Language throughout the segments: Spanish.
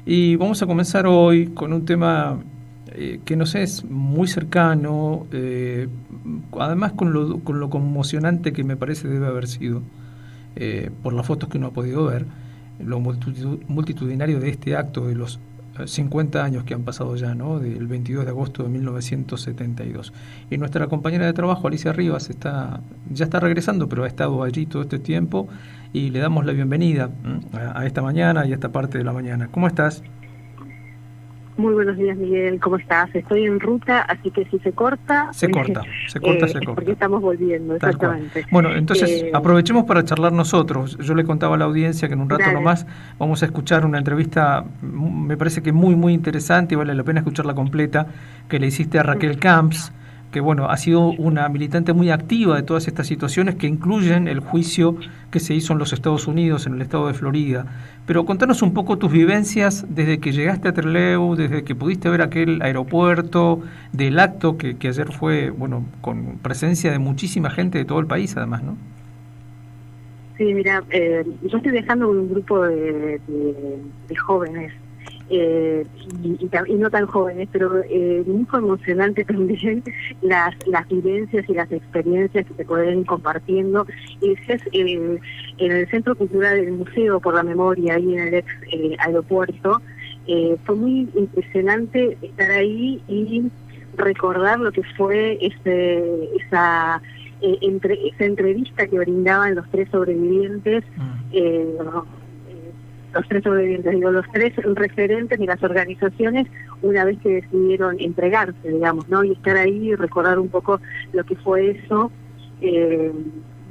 Y vamos a comenzar hoy con un tema que nos es muy cercano, además con lo conmocionante que me parece debe haber sido, por las fotos que uno ha podido ver, lo multitudinario de este acto de los 50 años que han pasado ya, ¿no? Del 22 de agosto de 1972. Y nuestra compañera de trabajo, Alicia Rivas, ya está regresando, pero ha estado allí todo este tiempo y le damos la bienvenida a esta mañana y a esta parte de la mañana. ¿Cómo estás? Muy buenos días, Miguel. ¿Cómo estás? Estoy en ruta, así que si se corta... Se corta. Porque estamos volviendo, exactamente. Bueno, entonces aprovechemos para charlar nosotros. Yo le contaba a la audiencia que en un rato nomás vamos a escuchar una entrevista, me parece que muy interesante, y vale la pena escucharla completa, que le hiciste a Raquel Camps, que bueno, ha sido una militante muy activa de todas estas situaciones que incluyen el juicio que se hizo en los Estados Unidos, en el estado de Florida. Pero contanos un poco tus vivencias desde que llegaste a Trelew, desde que pudiste ver aquel aeropuerto, del acto que ayer fue, bueno, con presencia de muchísima gente de todo el país además, ¿no? Sí, mira, yo estoy viajando con un grupo de jóvenes, y no tan jóvenes, pero muy emocionante también las vivencias y las experiencias que se pueden ir compartiendo. Y es en el Centro Cultural del Museo por la Memoria, ahí en el ex aeropuerto. Fue muy impresionante estar ahí y recordar lo que fue esa entrevista que brindaban los tres sobrevivientes, los tres referentes de las organizaciones, una vez que decidieron entregarse, digamos, ¿no? Y estar ahí y recordar un poco lo que fue eso,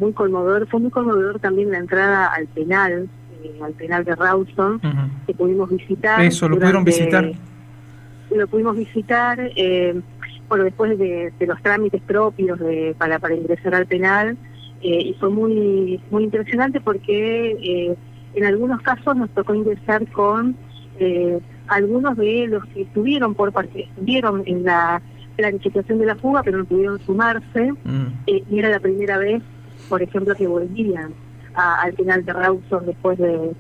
muy conmovedor. Fue muy conmovedor también la entrada al penal de Rawson, que pudimos visitar. Eso, ¿lo pudieron visitar? Lo pudimos visitar, bueno, después de los trámites propios para ingresar al penal, y fue muy impresionante porque en algunos casos nos tocó ingresar con algunos de los que estuvieron en la planificación de la fuga, pero no pudieron sumarse, y era la primera vez, por ejemplo, que volvían al penal de Rawson después de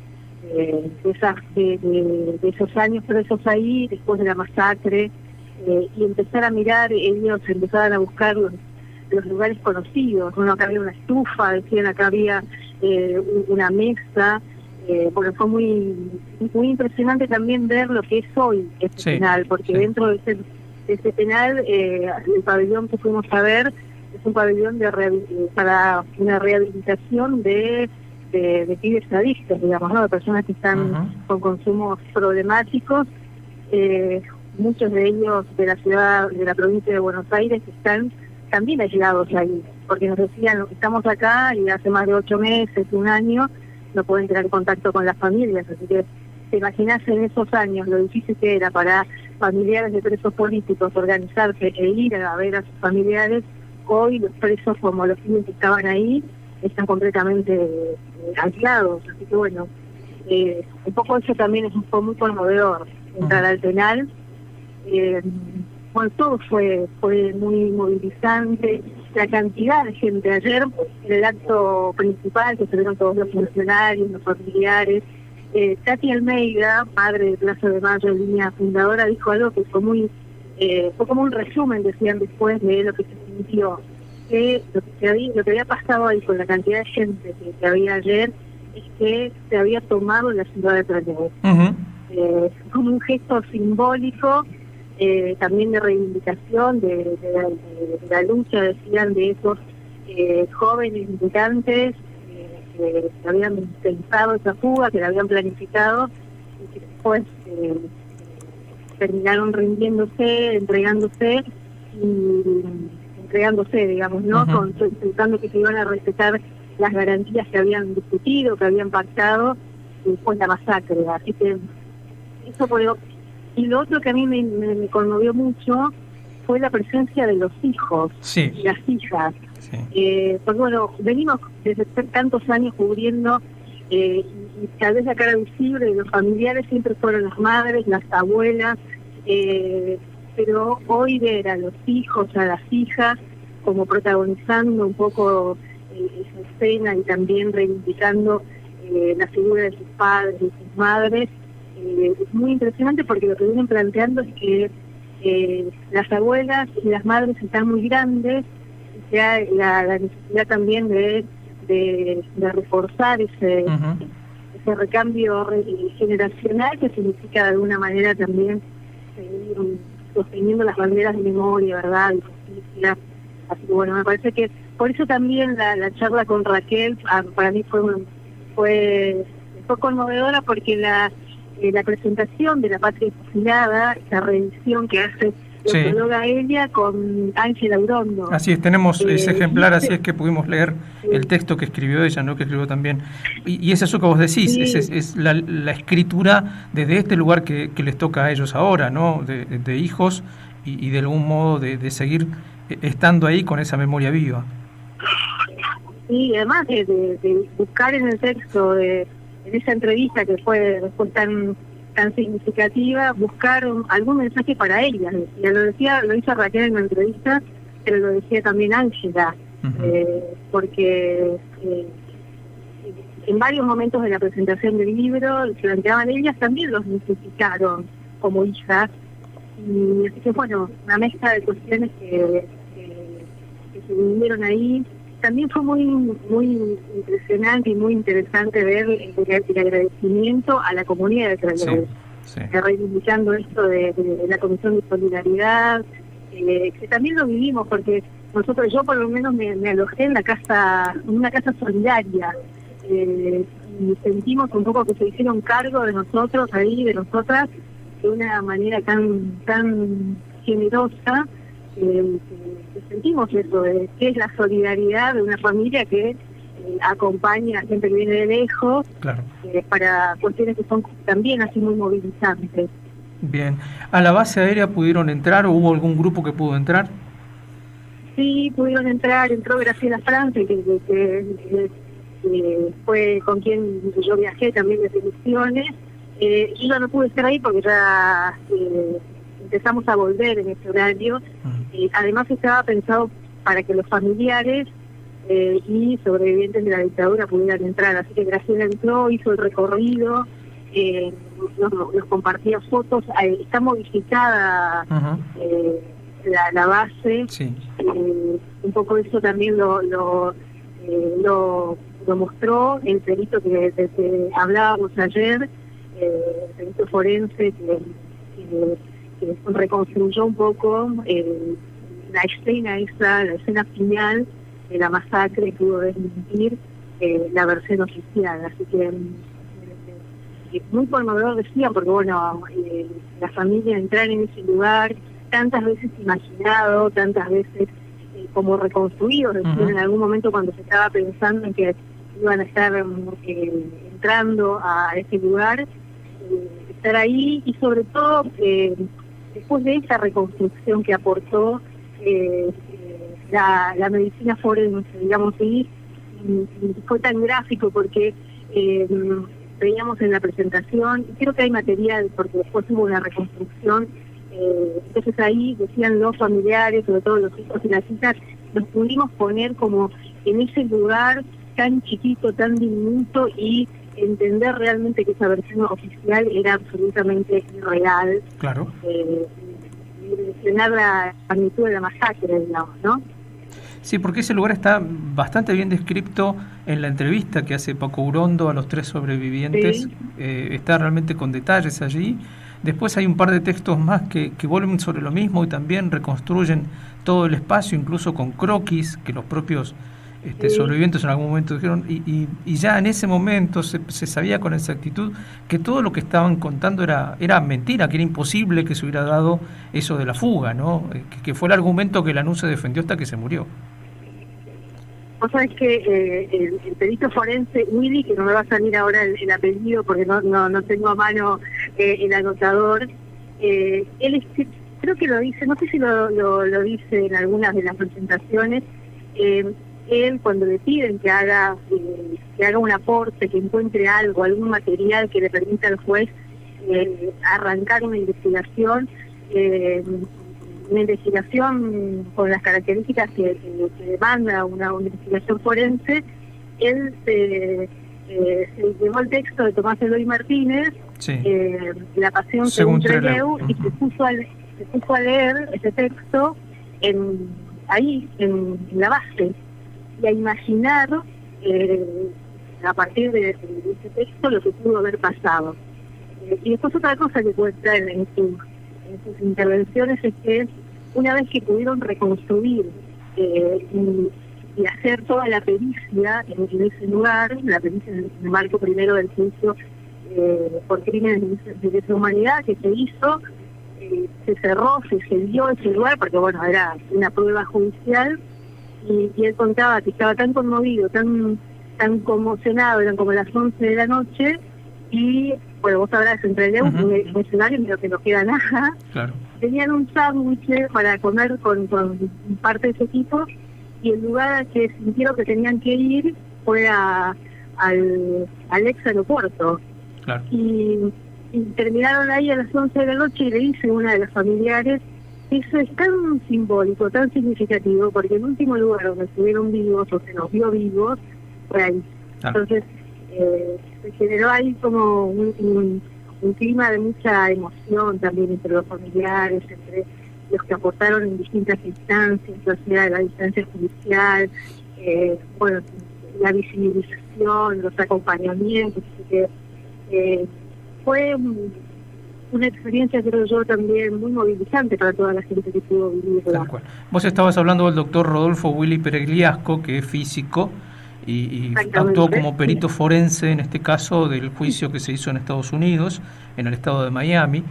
esos años presos ahí, después de la masacre, y empezar a mirar, ellos empezaban a buscar los lugares conocidos. Bueno, acá había una estufa, decían, acá había una mesa. Porque fue muy impresionante también ver lo que es hoy este penal, porque dentro de ese penal, el pabellón que fuimos a ver es un pabellón para una rehabilitación de pibes adictos, digamos, ¿no? De personas que están con consumos problemáticos, muchos de ellos de la provincia de Buenos Aires, que están también aislados ahí, porque nos decían, estamos acá y hace más de 8 meses, un año, no pueden tener contacto con las familias, así que te imaginas en esos años lo difícil que era para familiares de presos políticos organizarse e ir a ver a sus familiares. Hoy los presos, como los que estaban ahí, están completamente aislados, así que bueno, un poco eso también fue muy conmovedor, entrar al penal. Bueno, todo fue muy movilizante. La cantidad de gente ayer, en el acto principal, que se vieron todos los funcionarios, los familiares. Tati Almeida, madre de Plaza de Mayo, línea fundadora, dijo algo que fue como un resumen, decían después, de lo que se sintió. Que lo que había pasado ahí con la cantidad de gente que había ayer es que se había tomado la ciudad de Trelew. Como un gesto simbólico, también de reivindicación de la lucha, decían, de esos jóvenes militantes que habían pensado esa fuga, que la habían planificado y que después terminaron rindiéndose, entregándose, digamos, ¿no? Pensando que se iban a respetar las garantías que habían discutido, que habían pactado, y después la masacre. Así que eso fue. Y lo otro que a mí me conmovió mucho fue la presencia de los hijos y las hijas. Porque bueno, venimos desde tantos años cubriendo, y tal vez la cara visible de los familiares siempre fueron las madres, las abuelas, pero hoy ver a los hijos, a las hijas, como protagonizando un poco esa escena y también reivindicando la figura de sus padres y sus madres, es muy impresionante porque lo que vienen planteando es que las abuelas y las madres están muy grandes, y que hay la necesidad también de reforzar ese recambio generacional, que significa de alguna manera también seguir sosteniendo las banderas de memoria, verdad y justicia. Así que bueno, me parece que por eso también la charla con Raquel para mí fue conmovedora, porque la presentación de La Patria Fusilada, la reedición que hace la ella con Ángela Urondo. Así es, tenemos ese ejemplar, así es que pudimos leer el texto que escribió ella, ¿no? Que escribió también. Y es eso que vos decís, es la escritura desde este lugar que les toca a ellos ahora, ¿no? De hijos y de algún modo de seguir estando ahí con esa memoria viva. Sí, además de buscar en el texto, en esa entrevista que fue tan significativa, buscar algún mensaje para ellas. Lo hizo Raquel en la entrevista, pero lo decía también Ángela, porque en varios momentos de la presentación del libro planteaban ellas, también los necesitaron como hijas, y así que bueno, una mezcla de cuestiones que se vinieron ahí. También fue muy impresionante y muy interesante ver el agradecimiento a la comunidad de Trelew, reivindicando esto de la Comisión de Solidaridad, que también lo vivimos, porque yo por lo menos me alojé en una casa solidaria, y sentimos un poco que se hicieron cargo de nosotros ahí, de nosotras, de una manera tan generosa. Sentimos eso, que es la solidaridad de una familia que acompaña a gente que viene de lejos, para cuestiones que son también así muy movilizantes. Bien. ¿A la base aérea pudieron entrar o hubo algún grupo que pudo entrar? Sí, pudieron entrar, entró Graciela France, que fue con quien yo viajé también desde Misiones. Yo no pude estar ahí porque ya empezamos a volver en este horario. Además estaba pensado para que los familiares y sobrevivientes de la dictadura pudieran entrar, así que Graciela entró, hizo el recorrido, nos compartía fotos. Está modificada la base, un poco eso también lo mostró el perito que hablábamos ayer, el perito forense que reconstruyó un poco la escena final de la masacre, y pudo desmentir la versión oficial. Así que muy conmovedor, decía, porque bueno, la familia entrar en ese lugar tantas veces imaginado, tantas veces como reconstruido, decía, en algún momento cuando se estaba pensando en que iban a estar entrando a ese lugar, estar ahí, y sobre todo después de esa reconstrucción que aportó la medicina forense, digamos, y fue tan gráfico porque veíamos en la presentación, y creo que hay material porque después hubo una reconstrucción, entonces ahí decían los familiares, sobre todo los hijos y las hijas, nos pudimos poner como en ese lugar tan chiquito, tan diminuto, y entender realmente que esa versión oficial era absolutamente irreal. Claro. Mencionar la magnitud de la masacre, digamos, ¿no? Sí, porque ese lugar está bastante bien descrito en la entrevista que hace Paco Urondo a los 3 sobrevivientes. Está realmente con detalles allí. Después hay un par de textos más que vuelven sobre lo mismo y también reconstruyen todo el espacio, incluso con croquis que los propios sobrevivientes en algún momento dijeron, y ya en ese momento se sabía con exactitud que todo lo que estaban contando era mentira, que era imposible que se hubiera dado eso de la fuga, ¿no? Que fue el argumento que Lanús se defendió hasta que se murió. Vos sabés que el perito forense Willy, que no me va a salir ahora el apellido porque no tengo a mano el anotador, él creo que lo dice, no sé si lo dice en algunas de las presentaciones, él cuando le piden que haga un aporte, que encuentre algún material que le permita al juez arrancar una investigación con las características que demanda una investigación forense, él se llevó el texto de Tomás Eloy Martínez, Sí. La Pasión según Trelew, y se puso a leer ese texto ahí, en la base, y a imaginar a partir de ese texto lo que pudo haber pasado. Y después otra cosa que cuenta en sus intervenciones es que una vez que pudieron reconstruir y hacer toda la pericia en ese lugar, la pericia en el marco primero del juicio por crímenes de lesa humanidad que se hizo, se cerró, se cedió ese lugar porque bueno, era una prueba judicial, y él contaba que estaba tan conmovido, tan conmocionado, eran como las 11 de la noche, y bueno, vos sabrás, entre Trelew, un escenario pero que no queda nada. Claro. Tenían un sándwich para comer con parte de ese equipo, y el lugar que sintieron que tenían que ir fue al ex aeropuerto. Claro. Y terminaron ahí a las 11 de la noche, y le dice una de las familiares, eso es tan simbólico, tan significativo, porque el último lugar donde estuvieron vivos o se nos vio vivos fue ahí. Claro. Entonces se generó ahí como un clima de mucha emoción también entre los familiares, entre los que aportaron en distintas instancias, ya sea de la distancia judicial, bueno, la visibilización, los acompañamientos, que fue una experiencia, creo yo, también muy movilizante para toda la gente que pudo vivirla. Tal cual. Vos estabas hablando del doctor Rodolfo Willy Peregliasco, que es físico y actuó como perito forense, en este caso, del juicio que se hizo en Estados Unidos, en el estado de Miami,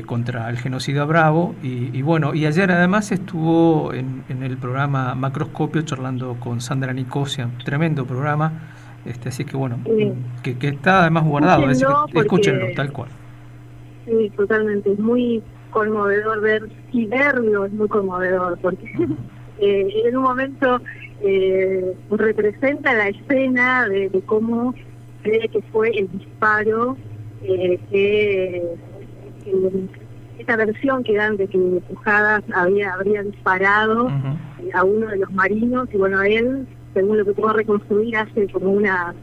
contra el genocida Bravo. Y bueno, y ayer además estuvo en el programa Macroscopio charlando con Sandra Nicosia, tremendo programa. Así que bueno, que está además guardado, escúchenlo, tal cual. Sí, totalmente, es muy conmovedor verlo es muy conmovedor, porque en un momento representa la escena de cómo cree que fue el disparo, que esta versión que dan de que Pujadas habría disparado a uno de los marinos, y bueno, él, según lo que puedo reconstruir, hace como una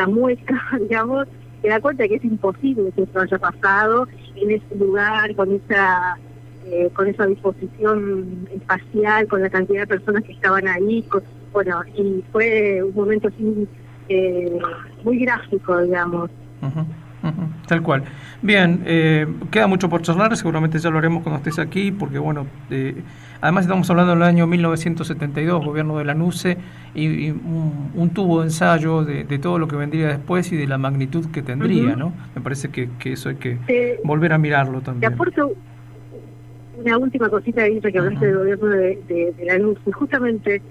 mueca, digamos, que da cuenta que es imposible que eso haya pasado en ese lugar, con esa disposición espacial, con la cantidad de personas que estaban ahí, bueno, y fue un momento así muy gráfico, digamos. Tal cual. Bien, queda mucho por charlar, seguramente ya lo haremos cuando estés aquí, porque bueno, además estamos hablando del año 1972, gobierno de Lanusse, y un tubo de ensayo de todo lo que vendría después y de la magnitud que tendría, ¿no? Me parece que eso hay que volver a mirarlo también. Te aporto una última cosita ahí, que hablaste del gobierno de Lanusse. Justamente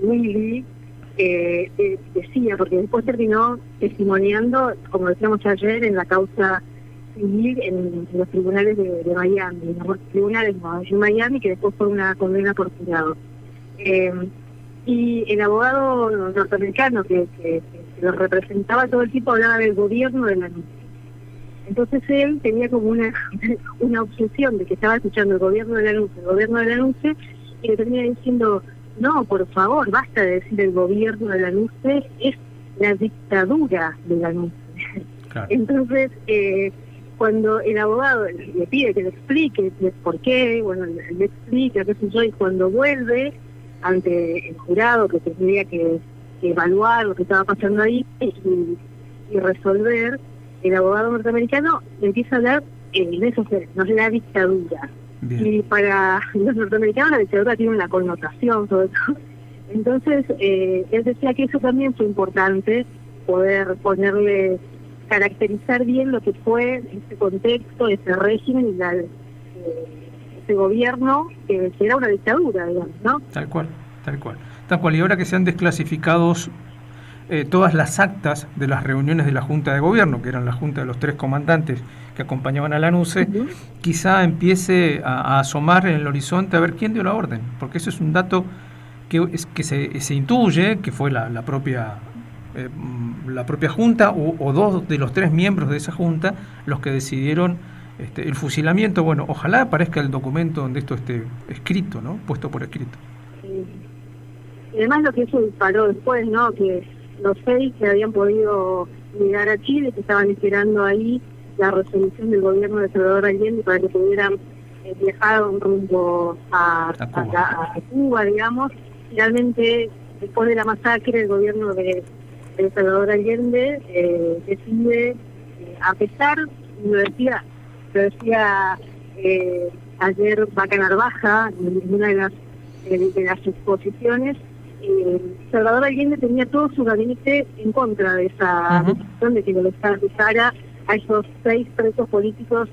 Willy decía, porque después terminó testimoniando, como decíamos ayer, en la causa civil en los tribunales de Miami, en Miami, que después fue una condena por jurado. Y el abogado norteamericano que los representaba todo el tiempo hablaba del gobierno de Lanusse. Entonces él tenía como una obsesión de que estaba escuchando el gobierno de Lanusse, y le termina diciendo: no, por favor, basta de decir el gobierno de Lanusse, es la dictadura de Lanusse. Claro. Entonces, cuando el abogado le pide que le explique por qué, bueno, le explica, qué sé yo, y cuando vuelve ante el jurado que tendría que evaluar lo que estaba pasando ahí y resolver, el abogado norteamericano empieza a hablar de eso, no de la dictadura. Bien. Y para los norteamericanos la dictadura tiene una connotación, sobre todo. Entonces, él decía que eso también fue importante, poder caracterizar bien lo que fue ese contexto, ese régimen y ese gobierno, que era una dictadura, digamos, ¿no? Tal cual. Y ahora que se han desclasificado todas las actas de las reuniones de la Junta de Gobierno, que eran la Junta de los 3 comandantes que acompañaban a Lanusse, quizá empiece a asomar en el horizonte a ver quién dio la orden, porque eso es un dato que se intuye que fue la propia Junta o 2 de los 3 miembros de esa Junta los que decidieron el fusilamiento. Bueno, ojalá aparezca el documento donde esto esté escrito, ¿no? Puesto por escrito. Y además lo que eso disparó después, ¿no? Que los 6 que habían podido llegar a Chile, que estaban esperando ahí la resolución del gobierno de Salvador Allende para que pudieran viajar rumbo a Cuba, digamos. Finalmente, después de la masacre, el gobierno de Salvador Allende decide, a pesar, lo decía ayer Vaca Narvaja, en una de las exposiciones, Salvador Allende tenía todo su gabinete en contra de esa decisión de que el Estado dejara a esos 6 presos políticos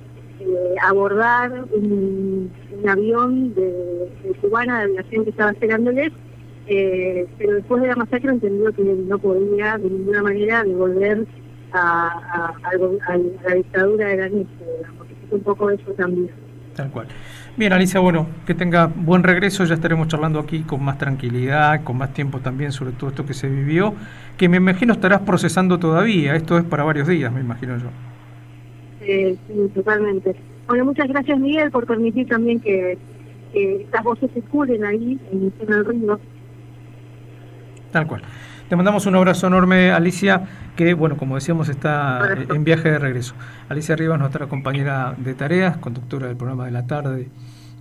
abordar un avión de cubana de aviación que estaba esperándoles, pero después de la masacre entendió que no podía de ninguna manera devolver a la dictadura de la Nietzsche, porque es un poco eso también. Tal cual. Bien, Alicia, bueno, que tenga buen regreso, ya estaremos charlando aquí con más tranquilidad, con más tiempo también sobre todo esto que se vivió, que me imagino estarás procesando todavía, esto es para varios días, me imagino yo. Sí, totalmente. Bueno, muchas gracias, Miguel, por permitir también que estas voces se escuchen ahí en el río. Tal cual. Te mandamos un abrazo enorme, Alicia, que, bueno, como decíamos, está en viaje de regreso. Alicia Rivas, nuestra compañera de tareas, conductora del programa de la tarde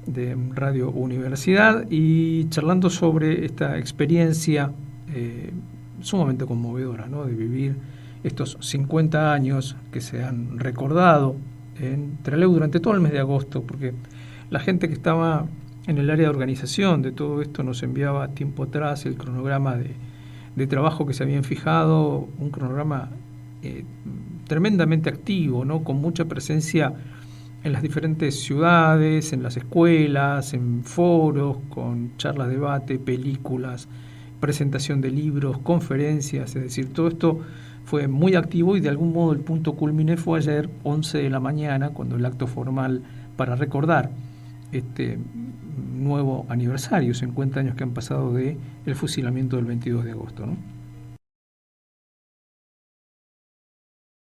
de Radio Universidad, y charlando sobre esta experiencia sumamente conmovedora, ¿no?, de vivir estos 50 años que se han recordado en Trelew durante todo el mes de agosto, porque la gente que estaba en el área de organización de todo esto nos enviaba tiempo atrás el cronograma de trabajo que se habían fijado, un cronograma tremendamente activo, ¿no?, con mucha presencia en las diferentes ciudades, en las escuelas, en foros, con charlas, debate, películas, presentación de libros, conferencias, es decir, todo esto fue muy activo y de algún modo el punto culmine fue ayer 11 de la mañana, cuando el acto formal para recordar este nuevo aniversario, 50 años que han pasado de el fusilamiento del 22 de agosto, ¿no?